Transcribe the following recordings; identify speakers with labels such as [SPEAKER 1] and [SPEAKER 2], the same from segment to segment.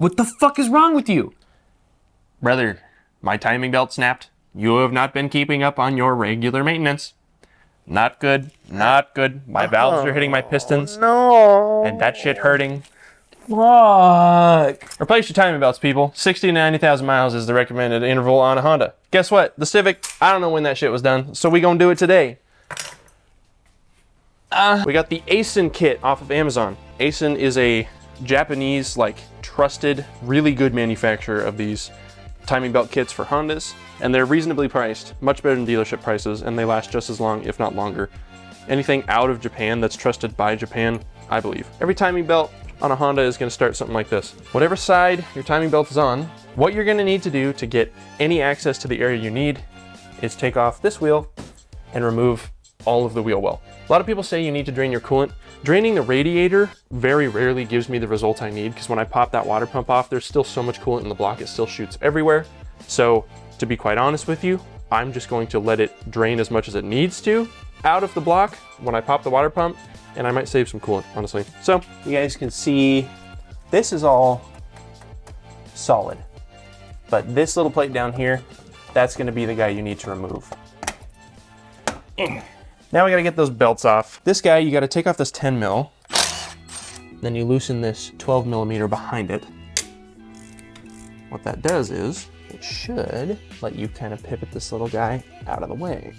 [SPEAKER 1] What the fuck is wrong with you? Brother, my timing belt snapped. You have not been keeping up on your regular maintenance. Not good, not good. My valves are hitting my pistons.
[SPEAKER 2] No.
[SPEAKER 1] And that shit hurting.
[SPEAKER 2] Fuck.
[SPEAKER 1] Replace your timing belts, people. 60 to 90,000 miles is the recommended interval on a Honda. Guess what? The Civic, I don't know when that shit was done, so we gonna do it today. We got the ASIN kit off of Amazon. ASIN is a Japanese, like, trusted, really good manufacturer of these timing belt kits for Hondas, and they're reasonably priced, much better than dealership prices, and they last just as long, if not longer. Anything out of Japan that's trusted by Japan, I believe. Every timing belt on a Honda is going to start something like this. Whatever side your timing belt is on, what you're going to need to do to get any access to the area you need is take off this wheel and remove all of the wheel well. A lot of people say you need to drain your coolant. Draining the radiator very rarely gives me the result I need, because when I pop that water pump off, there's still so much coolant in the block, it still shoots everywhere. So to be quite honest with you, I'm just going to let it drain as much as it needs to out of the block when I pop the water pump, and I might save some coolant, honestly. So you guys can see this is all solid, but this little plate down here, that's going to be the guy you need to remove. Now we got to get those belts off. This guy, you got to take off this 10 mil, then you loosen this 12 millimeter behind it. What that does is it should let you kind of pivot this little guy out of the way.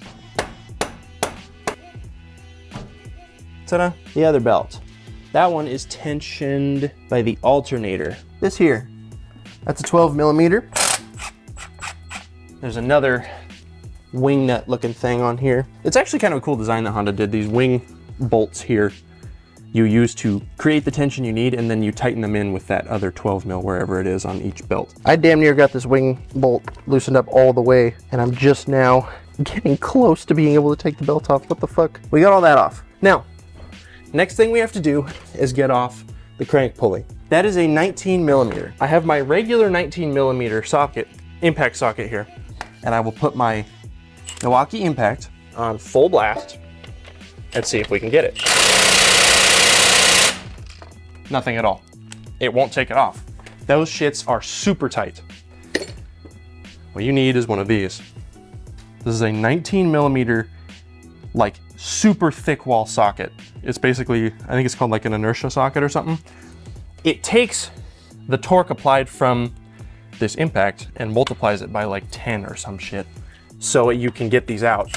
[SPEAKER 1] Ta-da! The other belt. That one is tensioned by the alternator. This here, that's a 12 millimeter. There's another wing nut looking thing on here. It's actually kind of a cool design that Honda did. These wing bolts here you use to create the tension you need, and then you tighten them in with that other 12 mil wherever it is on each belt. I damn near got this wing bolt loosened up all the way, and I'm just now getting close to being able to take the belt off. What the fuck? We got all that off. Now, next thing we have to do is get off the crank pulley. That is a 19 millimeter. I have my regular 19 millimeter socket, impact socket here, and I will put my Milwaukee impact on full blast and see if we can get it. Nothing at all. It won't take it off. Those shits are super tight. What you need is one of these. This is a 19 millimeter, like super thick wall socket. It's basically, I think it's called like an inertia socket or something. It takes the torque applied from this impact and multiplies it by like 10 or some shit, so you can get these out.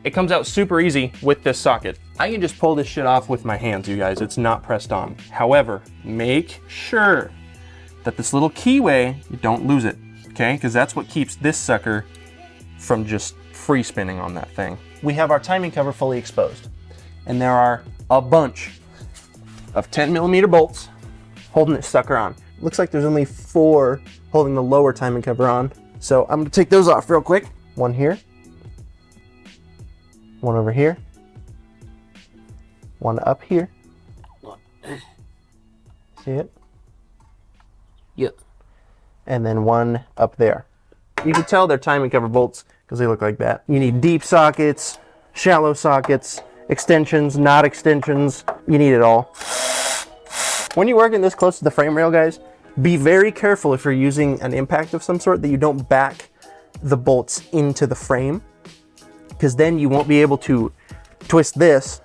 [SPEAKER 1] It comes out super easy with this socket. I can just pull this shit off with my hands, you guys. It's not pressed on. However, make sure that this little keyway, you don't lose it, okay? Because that's what keeps this sucker from just free spinning on that thing. We have our timing cover fully exposed, and there are a bunch of 10 millimeter bolts holding this sucker on. Looks like there's only 4 holding the lower timing cover on. So I'm gonna take those off real quick. One here, one over here, one up here. See it?
[SPEAKER 2] Yep.
[SPEAKER 1] And then one up there. You can tell they're timing cover bolts because they look like that. You need deep sockets, shallow sockets, extensions, not extensions. You need it all. When you're working this close to the frame rail, guys, be very careful if you're using an impact of some sort that you don't back the bolts into the frame, because then you won't be able to twist this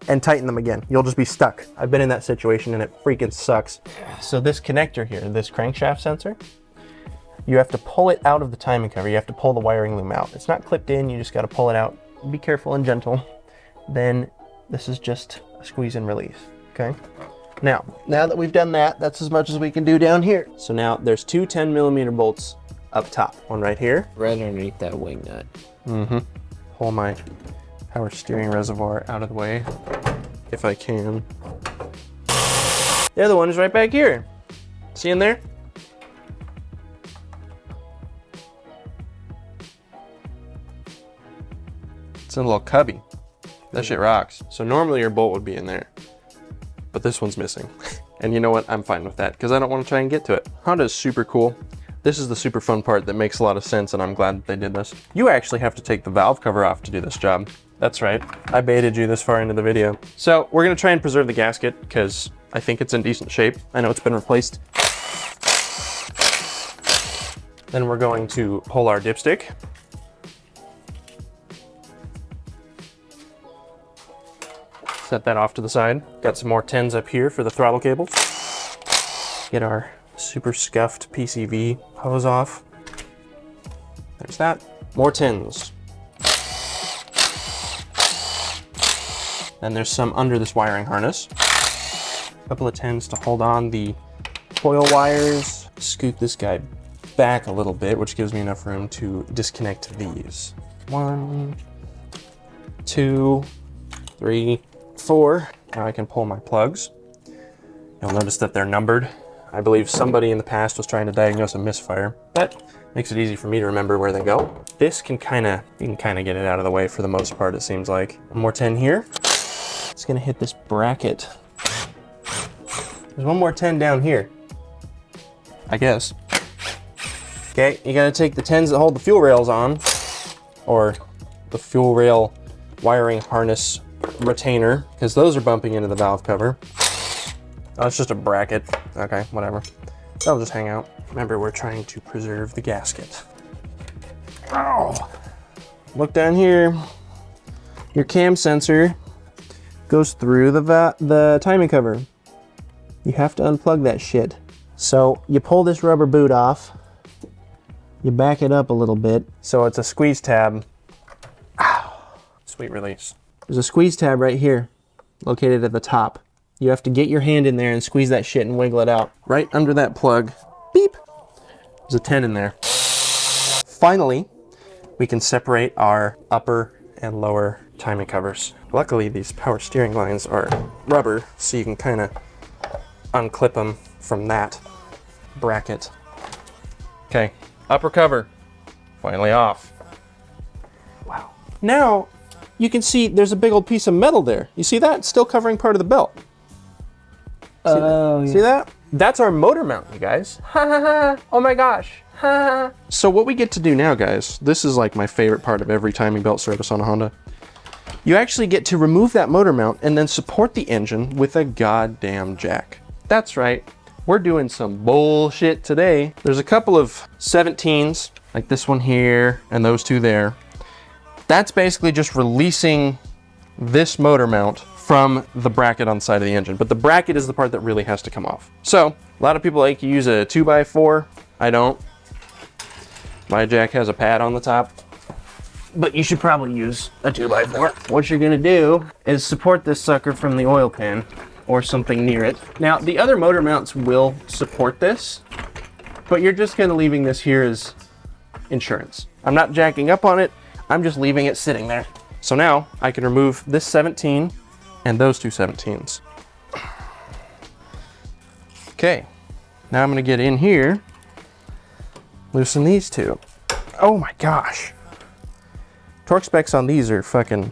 [SPEAKER 1] and tighten them again. You'll just be stuck. I've been in that situation and it freaking sucks. So this connector here, this crankshaft sensor, you have to pull it out of the timing cover. You have to pull the wiring loom out. It's not clipped in, you just gotta pull it out. Be careful and gentle. Then this is just a squeeze and release, okay? Now that we've done that, that's as much as we can do down here. So now there's 2 10 millimeter bolts up top. One right here.
[SPEAKER 2] Right underneath that wing nut.
[SPEAKER 1] Mm-hmm. Pull my power steering reservoir out of the way, if I can. The other one is right back here. See in there? It's in a little cubby. That shit rocks. So normally your bolt would be in there, but this one's missing. And you know what? I'm fine with that because I don't want to try and get to it. Honda is super cool. This is the super fun part that makes a lot of sense, and I'm glad that they did this. You actually have to take the valve cover off to do this job. That's right, I baited you this far into the video. So we're gonna try and preserve the gasket because I think it's in decent shape. I know it's been replaced Then we're going to pull our dipstick. Set that off to the side. Got some more 10s up here for the throttle cables. Get our super scuffed PCV hose off. There's that. More 10s. And there's some under this wiring harness. A couple of 10s to hold on the coil wires. Scoot this guy back a little bit, which gives me enough room to disconnect these. 1, 2, 3, 4. Now I can pull my plugs. You'll notice that they're numbered. I believe somebody in the past was trying to diagnose a misfire. That makes it easy for me to remember where they go. This can you can kind of get it out of the way for the most part, it seems like. One more 10 here. It's gonna hit this bracket. There's one more 10 down here, I guess. Okay, you gotta take the 10s that hold the fuel rails on, or the fuel rail wiring harness retainer, because those are bumping into the valve cover. Oh, it's just a bracket. Okay, whatever. They'll just hang out. Remember, we're trying to preserve the gasket. Oh! Look down here. Your cam sensor goes through the timing cover. You have to unplug that shit. So you pull this rubber boot off. You back it up a little bit. So it's a squeeze tab. Ow. Sweet release. There's a squeeze tab right here, located at the top. You have to get your hand in there and squeeze that shit and wiggle it out. Right under that plug, beep, there's a 10 in there. Finally, we can separate our upper and lower timing covers. Luckily, these power steering lines are rubber, so you can kind of unclip them from that bracket. Okay, upper cover, finally off. Wow. Now, you can see there's a big old piece of metal there. You see that? It's still covering part of the belt.
[SPEAKER 2] Oh, yeah.
[SPEAKER 1] See that? That's our motor mount, you guys. Ha ha ha. Oh my gosh. Ha ha. So what we get to do now, guys, this is like my favorite part of every timing belt service on a Honda. You actually get to remove that motor mount and then support the engine with a goddamn jack. That's right. We're doing some bullshit today. There's a couple of 17s, like this one here and those two there. That's basically just releasing this motor mount from the bracket on the side of the engine. But the bracket is the part that really has to come off. So a lot of people like to use a 2x4. I don't. My jack has a pad on the top. But you should probably use a 2x4. What you're gonna do is support this sucker from the oil pan or something near it. Now the other motor mounts will support this, but you're just kind of leaving this here as insurance. I'm not jacking up on it. I'm just leaving it sitting there. So now I can remove this 17 and those two 17s. Okay, now I'm gonna get in here, loosen these two. Oh my gosh. Torque specs on these are fucking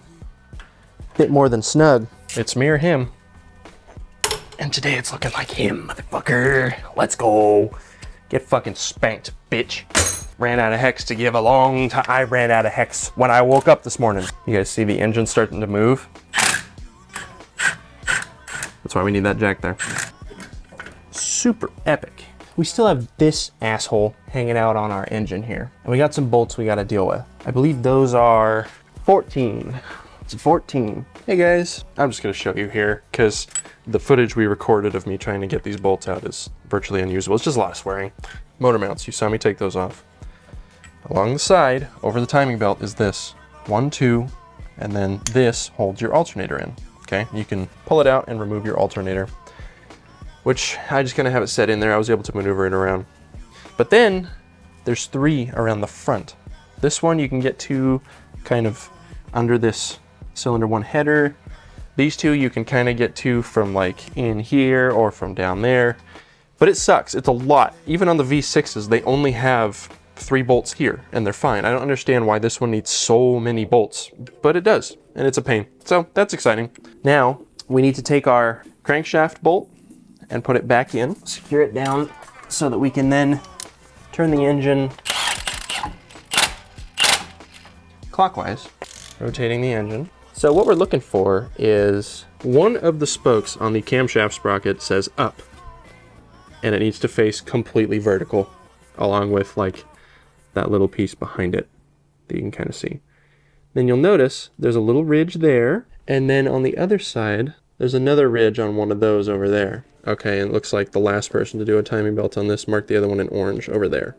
[SPEAKER 1] a bit more than snug. It's me or him. And today it's looking like him, motherfucker. Let's go. Get fucking spanked, bitch. Ran out of hex to give a long time. I ran out of hex when I woke up this morning. You guys see the engine starting to move? That's why we need that jack there. Super epic. We still have this asshole hanging out on our engine here. And we got some bolts we gotta deal with. I believe those are 14. It's a 14. Hey guys, I'm just gonna show you here because the footage we recorded of me trying to get these bolts out is virtually unusable. It's just a lot of swearing. Motor mounts, you saw me take those off. Along the side, over the timing belt, is this 1, 2, and then this holds your alternator in. Okay, you can pull it out and remove your alternator, which I just kind of have it set in there. I was able to maneuver it around. But then there's 3 around the front. This one you can get to kind of under this cylinder 1 header. These 2 you can kind of get to from like in here or from down there. But it sucks, it's a lot. Even on the V6s, they only have 3 bolts here and they're fine. I don't understand why this one needs so many bolts, but it does, and it's a pain. So that's exciting. Now we need to take our crankshaft bolt and put it back in, secure it down so that we can then turn the engine clockwise, rotating the engine. So what we're looking for is one of the spokes on the camshaft sprocket says up, and it needs to face completely vertical, along with like that little piece behind it that you can kind of see. Then you'll notice there's a little ridge there, and then on the other side, there's another ridge on one of those over there. Okay, and it looks like the last person to do a timing belt on this marked the other one in orange over there.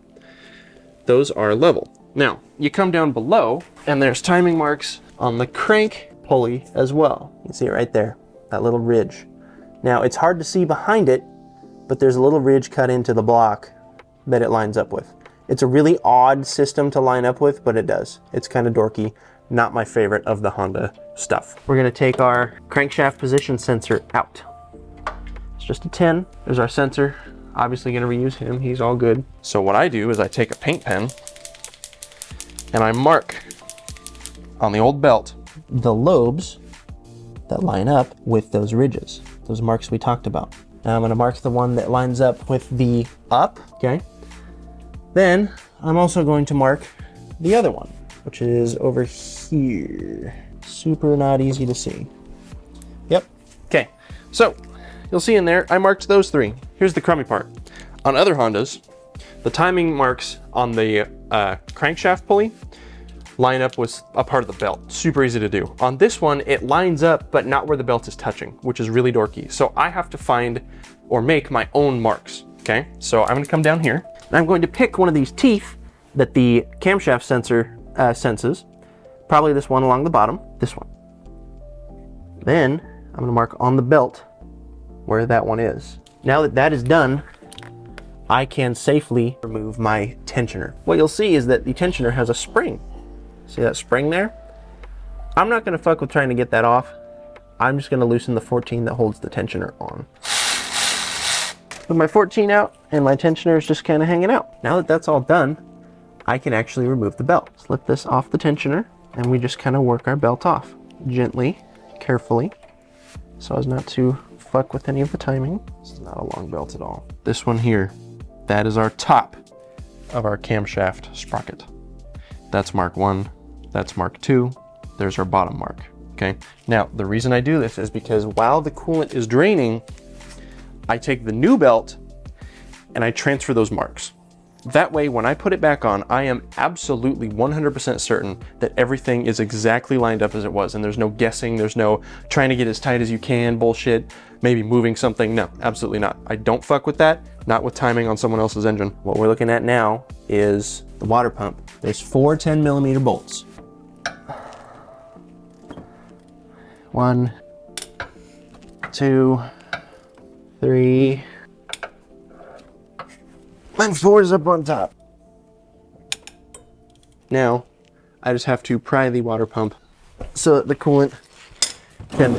[SPEAKER 1] Those are level. Now, you come down below, and there's timing marks on the crank pulley as well. You can see it right there, that little ridge. Now, it's hard to see behind it, but there's a little ridge cut into the block that it lines up with. It's a really odd system to line up with, but it does. It's kind of dorky. Not my favorite of the Honda stuff. We're gonna take our crankshaft position sensor out. It's just a 10. There's our sensor. Obviously gonna reuse him, he's all good. So what I do is I take a paint pen and I mark on the old belt the lobes that line up with those ridges, those marks we talked about. Now I'm gonna mark the one that lines up with the up, okay? Then I'm also going to mark the other one, which is over here. Super not easy to see. Yep, okay. So you'll see in there, I marked those three. Here's the crummy part. On other Hondas, the timing marks on the crankshaft pulley line up with a part of the belt. Super easy to do. On this one, it lines up, but not where the belt is touching, which is really dorky. So I have to find or make my own marks, okay? So I'm gonna come down here, and I'm going to pick one of these teeth that the camshaft sensor senses, probably this one along the bottom, this one. Then I'm gonna mark on the belt where that one is. Now that that is done, I can safely remove my tensioner. What you'll see is that the tensioner has a spring. See that spring there? I'm not gonna fuck with trying to get that off. I'm just gonna loosen the 14 that holds the tensioner on. With my 14 out and my tensioner is just kind of hanging out. Now that that's all done, I can actually remove the belt. Slip this off the tensioner and we just kind of work our belt off. Gently, carefully, so as not to fuck with any of the timing. This is not a long belt at all. This one here, that is our top of our camshaft sprocket. That's mark 1, that's mark 2, there's our bottom mark, okay? Now, the reason I do this is because while the coolant is draining, I take the new belt and I transfer those marks. That way, when I put it back on, I am absolutely 100% certain that everything is exactly lined up as it was, and there's no guessing, there's no trying to get as tight as you can bullshit, maybe moving something. No, absolutely not. I don't fuck with that, not with timing on someone else's engine. What we're looking at now is the water pump. There's 4 10mm bolts. 1, 2, 3, and 4 is up on top. Now, I just have to pry the water pump so that the coolant can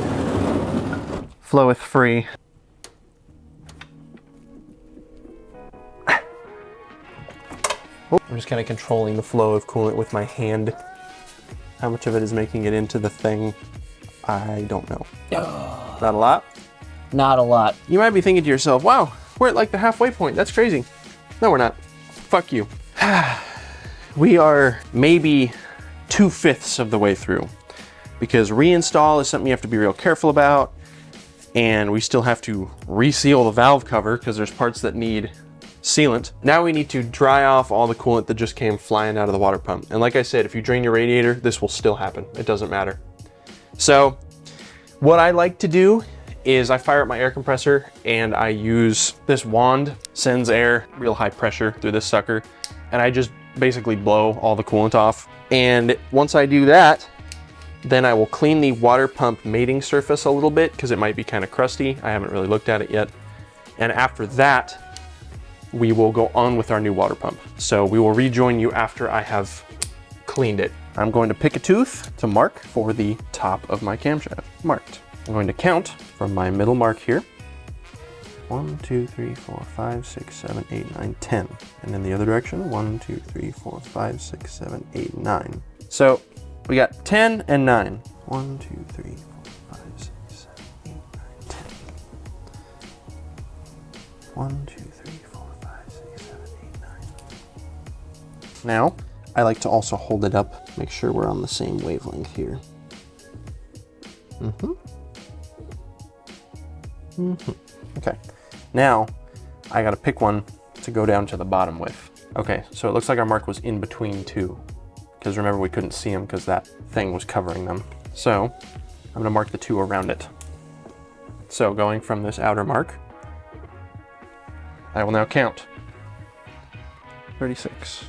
[SPEAKER 1] floweth free. I'm just kind of controlling the flow of coolant with my hand. How much of it is making it into the thing, I don't know. Not a lot?
[SPEAKER 2] Not a lot.
[SPEAKER 1] You might be thinking to yourself, wow, we're at like the halfway point. That's crazy. No, we're not. Fuck you. We are maybe 2/5 of the way through because reinstall is something you have to be real careful about, and we still have to reseal the valve cover because there's parts that need sealant. Now we need to dry off all the coolant that just came flying out of the water pump. And like I said, if you drain your radiator, this will still happen. It doesn't matter. So what I like to do is I fire up my air compressor and I use this wand, sends air, real high pressure through this sucker, and I just basically blow all the coolant off. And once I do that, then I will clean the water pump mating surface a little bit because it might be kind of crusty. I haven't really looked at it yet. And after that, we will go on with our new water pump. So we will rejoin you after I have cleaned it. I'm going to pick a tooth to mark for the top of my camshaft. Marked. I'm going to count from my middle mark here. 1, 2, 3, 4, 5, 6, 7, 8, 9, 10. And in the other direction, 1, 2, 3, 4, 5, 6, 7, 8, 9. So we got 10 and 9. 1, 2, 3, 4, 5, 6, 7, 8, 9, 10. 1, 2, 3, 4, 5, 6, 7, 8, 9. Now, I like to also hold it up, make sure we're on the same wavelength here. Okay, now I gotta pick one to go down to the bottom with. Okay, so it looks like our mark was in between two, because remember we couldn't see them because that thing was covering them. So I'm gonna mark the two around it. So going from this outer mark, I will now count. 36.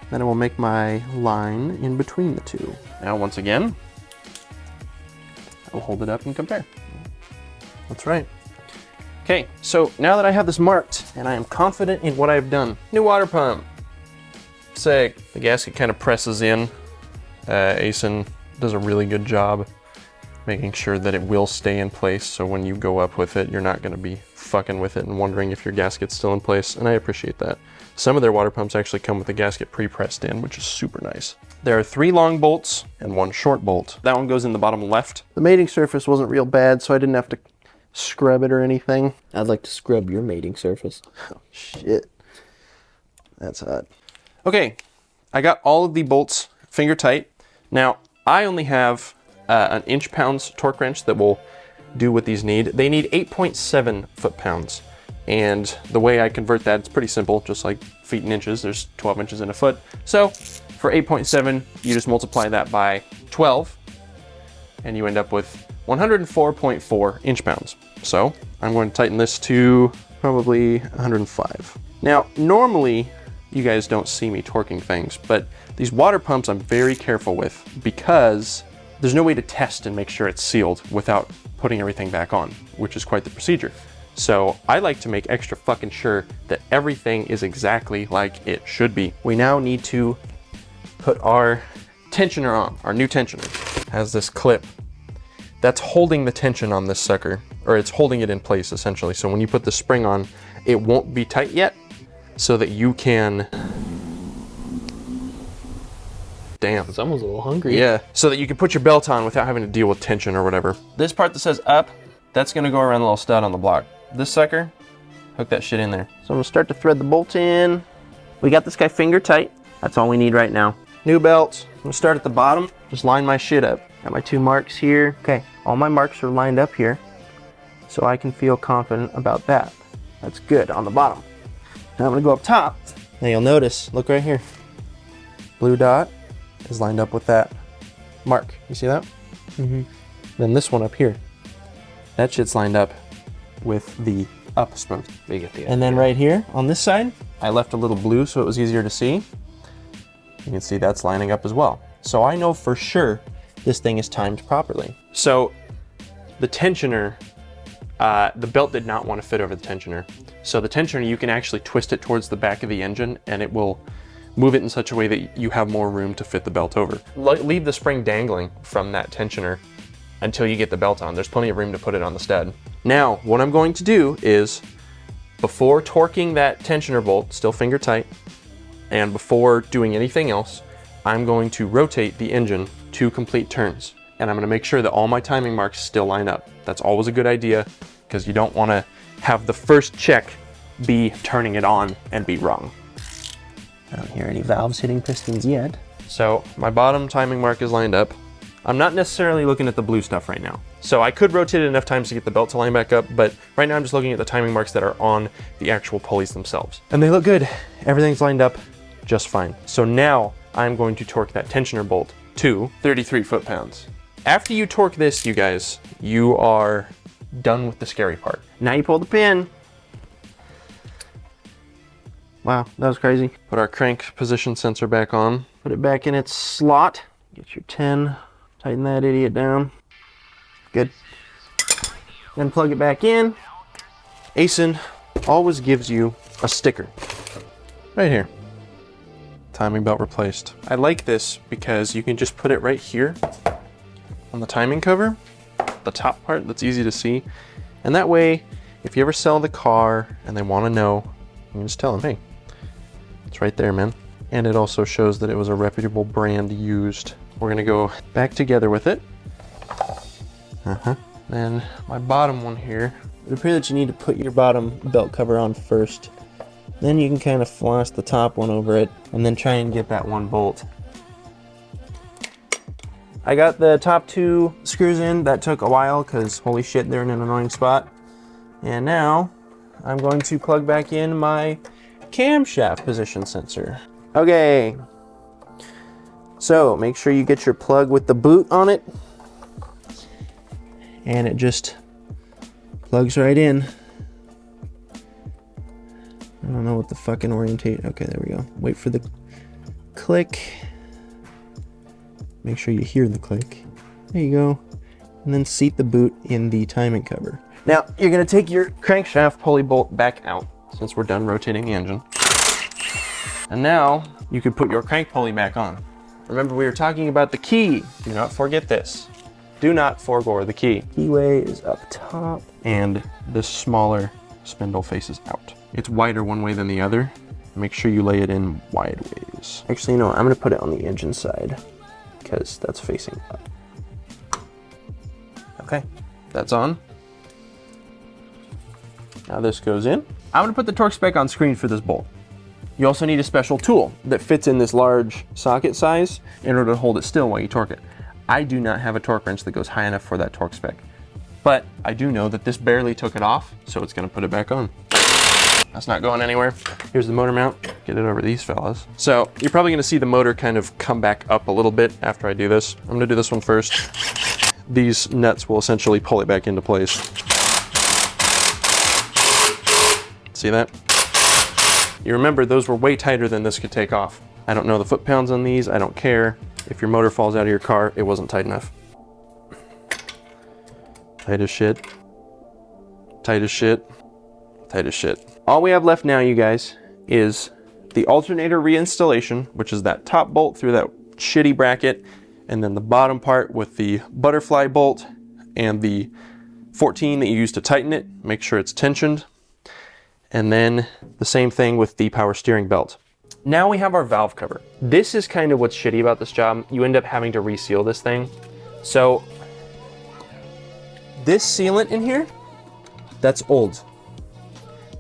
[SPEAKER 1] Then I will make my line in between the two. Now once again, I will hold it up and compare. That's right. Okay, so now that I have this marked and I am confident in what I've done, new water pump. Sick. The gasket kind of presses in. Asen does a really good job making sure that it will stay in place, so when you go up with it, you're not going to be fucking with it and wondering if your gasket's still in place, and I appreciate that. Some of their water pumps actually come with the gasket pre-pressed in, which is super nice. There are 3 long bolts and 1 short bolt. That one goes in the bottom left. The mating surface wasn't real bad, so I didn't have to scrub it or anything.
[SPEAKER 2] I'd like to scrub your mating surface.
[SPEAKER 1] Oh, shit. That's hot. Okay, I got all of the bolts finger tight. Now, I only have an inch-pounds torque wrench that will do what these need. They need 8.7 foot-pounds. And the way I convert that, it's pretty simple, just like feet and inches. There's 12 inches in a foot. So for 8.7, you just multiply that by 12, and you end up with 104.4 inch-pounds. So I'm going to tighten this to probably 105. Now, normally, you guys don't see me torquing things, but these water pumps I'm very careful with because there's no way to test and make sure it's sealed without putting everything back on, which is quite the procedure. So I like to make extra fucking sure that everything is exactly like it should be. We now need to put our tensioner on. Our new tensioner has this clip that's holding the tension on this sucker, or it's holding it in place essentially. So when you put the spring on, it won't be tight yet, so that you can, damn.
[SPEAKER 2] Someone's a little hungry.
[SPEAKER 1] Yeah, so that you can put your belt on without having to deal with tension or whatever. This part that says up, that's gonna go around the little stud on the block. This sucker, hook that shit in there. So I'm gonna start to thread the bolt in. We got this guy finger tight. That's all we need right now. New belt, I'm gonna start at the bottom, just line my shit up. Got my 2 marks here. Okay, all my marks are lined up here, so I can feel confident about that. That's good on the bottom. Now I'm gonna go up top. Now you'll notice, look right here. Blue dot is lined up with that mark. You see that?
[SPEAKER 2] Mm-hmm.
[SPEAKER 1] Then this one up here, that shit's lined up with the up spoke. And then right here on this side, I left a little blue so it was easier to see. You can see that's lining up as well. So I know for sure this thing is timed properly. So the tensioner, the belt did not want to fit over the tensioner. So the tensioner, you can actually twist it towards the back of the engine and it will move it in such a way that you have more room to fit the belt over. Leave the spring dangling from that tensioner until you get the belt on. There's plenty of room to put it on the stud. Now, what I'm going to do is, before torquing that tensioner bolt, still finger tight, and before doing anything else, I'm going to rotate the engine 2 complete turns. And I'm gonna make sure that all my timing marks still line up. That's always a good idea, because you don't wanna have the first check be turning it on and be wrong.
[SPEAKER 2] I don't hear any valves hitting pistons yet.
[SPEAKER 1] So my bottom timing mark is lined up. I'm not necessarily looking at the blue stuff right now. So I could rotate it enough times to get the belt to line back up, but right now I'm just looking at the timing marks that are on the actual pulleys themselves. And they look good. Everything's lined up just fine. So now I'm going to torque that tensioner bolt to 33 foot-pounds. After you torque this, you guys, you are done with the scary part. Now you pull the pin. Wow, that was crazy. Put our crank position sensor back on. Put it back in its slot. Get your 10. Tighten that idiot down. Good. Then plug it back in. Asen always gives you a sticker. Right here. Timing belt replaced. I like this because you can just put it right here on the timing cover, the top part that's easy to see. And that way, if you ever sell the car and they want to know, you can just tell them, hey, it's right there, man. And it also shows that it was a reputable brand used. We're gonna go back together with it. Then my bottom one here. It would appear that you need to put your bottom belt cover on first. Then you can kind of floss the top one over it and then try and get that one bolt
[SPEAKER 2] I got the top 2 screws in. That took a while because holy shit, they're in an annoying spot. And now I'm going to plug back in my camshaft position sensor. Okay. So make sure you get your plug with the boot on it. And it just plugs right in. I don't know what the fucking orientate. Okay, there we go. Wait for the click. Make sure you hear the click. There you go. And then seat the boot in the timing cover. Now, you're gonna take your crankshaft pulley bolt back out since we're done rotating the engine. And now you can put your crank pulley back on. Remember, we were talking about the key. Do not forget this. Do not forego the key. Keyway is up top. And this smaller spindle faces out. It's wider one way than the other. Make sure you lay it in wide ways. Actually, no, I'm gonna put it on the engine side because that's facing up. Okay, that's on. Now this goes in. I'm gonna put the torque spec on screen for this bolt. You also need a special tool that fits in this large socket size in order to hold it still while you torque it. I do not have a torque wrench that goes high enough for that torque spec, but I do know that this barely took it off, so it's gonna put it back on. That's not going anywhere. Here's the motor mount. Get it over these fellas. So you're probably gonna see the motor kind of come back up a little bit after I do this. I'm gonna do this one first. These nuts will essentially pull it back into place. See that? You remember those were way tighter than this could take off. I don't know the foot-pounds on these. I don't care. If your motor falls out of your car, it wasn't tight enough. Tight as shit. Tight as shit. Tight as shit. All we have left now, you guys, is the alternator reinstallation, which is that top bolt through that shitty bracket, and then the bottom part with the butterfly bolt and the 14 that you use to tighten it. Make sure it's tensioned. And then the same thing with the power steering belt. Now we have our valve cover. This is kind of what's shitty about this job. You end up having to reseal this thing. So this sealant in here, that's old.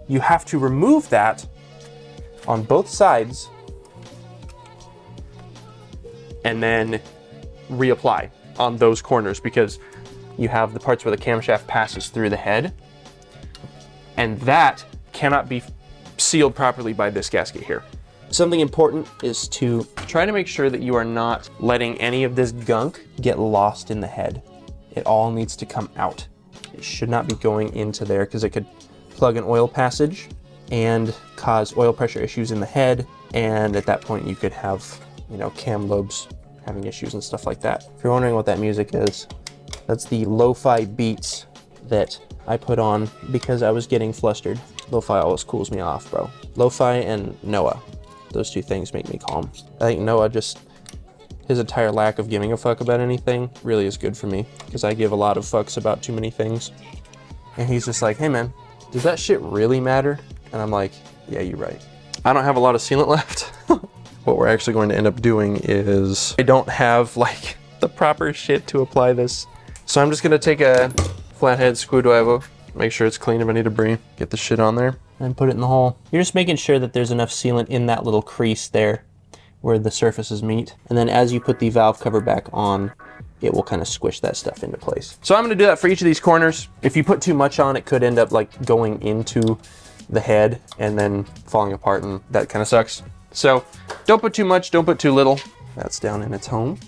[SPEAKER 2] You have to remove that on both sides and then reapply on those corners because you have the parts where the camshaft passes through the head, and that cannot be sealed properly by this gasket here. Something important is to try to make sure that you are not letting any of this gunk get lost in the head. It all needs to come out. It should not be going into there because it could plug an oil passage and cause oil pressure issues in the head. And at that point you could have, you know, cam lobes having issues and stuff like that. If you're wondering what that music is, that's the lo-fi beats that I put on because I was getting flustered. Lo-fi always cools me off, bro. Lo-fi and Noah. Those two things make me calm. I think Noah just, his entire lack of giving a fuck about anything really is good for me because I give a lot of fucks about too many things. And he's just like, hey man, does that shit really matter? And I'm like, yeah, you're right. I don't have a lot of sealant left. What we're actually going to end up doing is I don't have like the proper shit to apply this. So I'm just gonna take a flathead screwdriver, make sure it's clean of any debris, get the shit on there, and put it in the hole. You're just making sure that there's enough sealant in that little crease there where the surfaces meet. And then as you put the valve cover back on, it will kind of squish that stuff into place. So I'm gonna do that for each of these corners. If you put too much on, it could end up like going into the head and then falling apart, and that kind of sucks. So don't put too much, don't put too little. That's down in its home.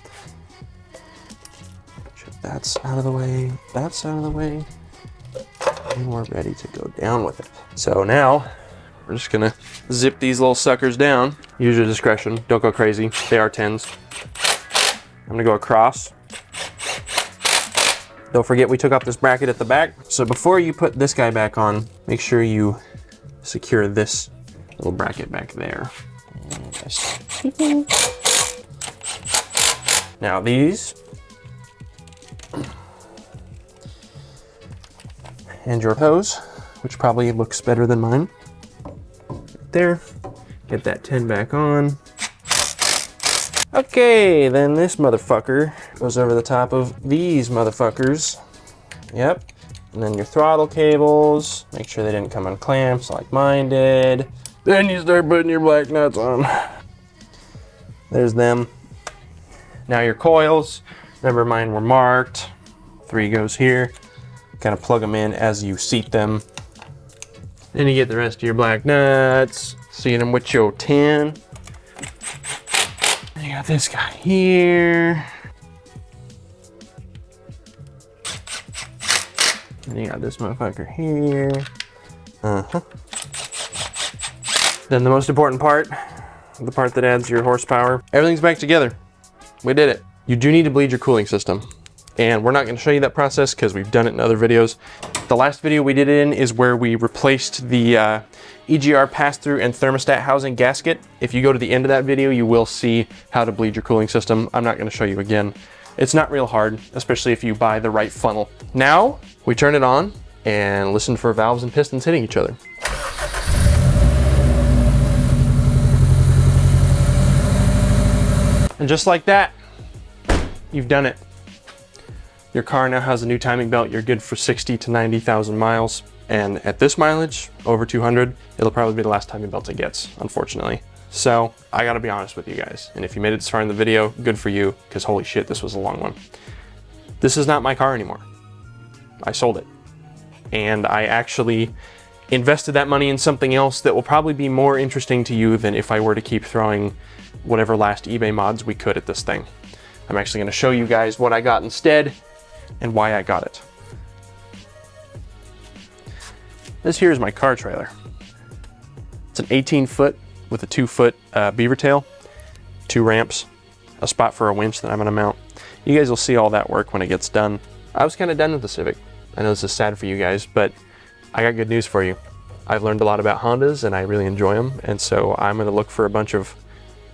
[SPEAKER 2] That's out of the way, that's out of the way. And we're ready to go down with it. So now we're just gonna zip these little suckers down. Use your discretion, don't go crazy. They are 10s. I'm gonna go across. Don't forget we took off this bracket at the back. So before you put this guy back on, make sure you secure this little bracket back there. Now these, and your hose, which probably looks better than mine. Right there, get that 10 back on. Okay, then this motherfucker goes over the top of these motherfuckers. Yep, and then your throttle cables, make sure they didn't come on clamps like mine did. Then you start putting your black nuts on. There's them. Now your coils, Remember, mine were marked. 3 goes here. Kind of plug them in as you seat them. Then you get the rest of your black nuts. Seat them with your 10. You got this guy here. And you got this motherfucker here. Then the most important part, the part that adds your horsepower. Everything's back together. We did it. You do need to bleed your cooling system. And we're not gonna show you that process because we've done it in other videos. The last video we did it in is where we replaced the EGR pass-through and thermostat housing gasket. If you go to the end of that video, you will see how to bleed your cooling system. I'm not gonna show you again. It's not real hard, especially if you buy the right funnel. Now, we turn it on and listen for valves and pistons hitting each other. And just like that, you've done it. Your car now has a new timing belt. You're good for 60 to 90,000 miles. And at this mileage, over 200, it'll probably be the last timing belt it gets, unfortunately. So I gotta be honest with you guys. And if you made it this far in the video, good for you, because holy shit, this was a long one. This is not my car anymore. I sold it. And I actually invested that money in something else that will probably be more interesting to you than if I were to keep throwing whatever last eBay mods we could at this thing. I'm actually gonna show you guys what I got instead and why I got it. This here is my car trailer. It's an 18-foot with a 2-foot beaver tail, 2 ramps, a spot for a winch that I'm gonna mount. You guys will see all that work when it gets done. I was kind of done with the Civic. I know this is sad for you guys, but I got good news for you. I've learned a lot about Hondas and I really enjoy them, and so I'm gonna look for a bunch of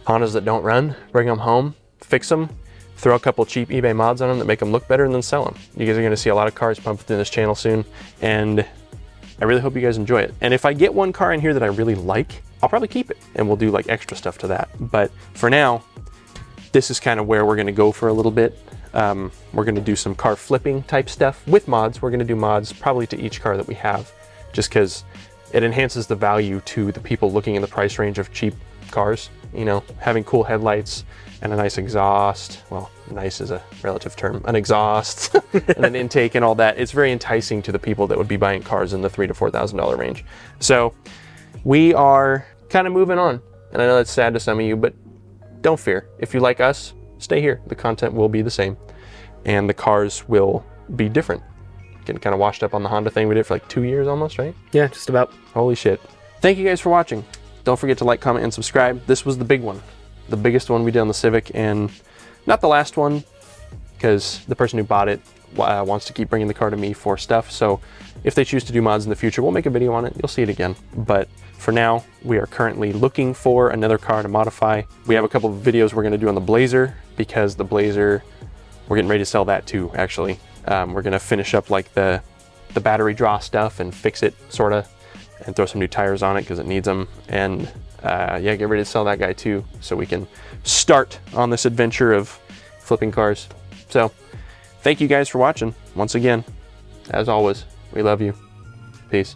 [SPEAKER 2] Hondas that don't run, bring them home, fix them, throw a couple cheap eBay mods on them that make them look better, and then sell them. You guys are gonna see a lot of cars pumped through this channel soon, and I really hope you guys enjoy it. And if I get one car in here that I really like, I'll probably keep it and we'll do like extra stuff to that. But for now, this is kind of where we're gonna go for a little bit. We're gonna do some car flipping type stuff with mods. We're gonna do mods probably to each car that we have, just because it enhances the value to the people looking in the price range of cheap cars. You know, having cool headlights and a nice exhaust. Well, nice is a relative term. An exhaust and an intake and all that. It's very enticing to the people that would be buying cars in the $3,000 to $4,000 range. So we are kind of moving on. And I know that's sad to some of you, but don't fear. If you like us, stay here. The content will be the same and the cars will be different. Getting kind of washed up on the Honda thing. We did it for like 2 years almost, right?
[SPEAKER 1] Yeah, just about.
[SPEAKER 2] Holy shit. Thank you guys for watching. Don't forget to like, comment, and subscribe. This was the big one. The biggest one we did on the Civic, and not the last one, because the person who bought it wants to keep bringing the car to me for stuff. So if they choose to do mods in the future, we'll make a video on it. You'll see it again. But for now, we are currently looking for another car to modify. We have a couple of videos we're gonna do on the Blazer, because the Blazer, we're getting ready to sell that too, actually. We're gonna finish up like the battery draw stuff and fix it, sorta, and throw some new tires on it because it needs them. And yeah, get ready to sell that guy too, so we can start on this adventure of flipping cars. So thank you guys for watching. Once again, as always, we love you. Peace.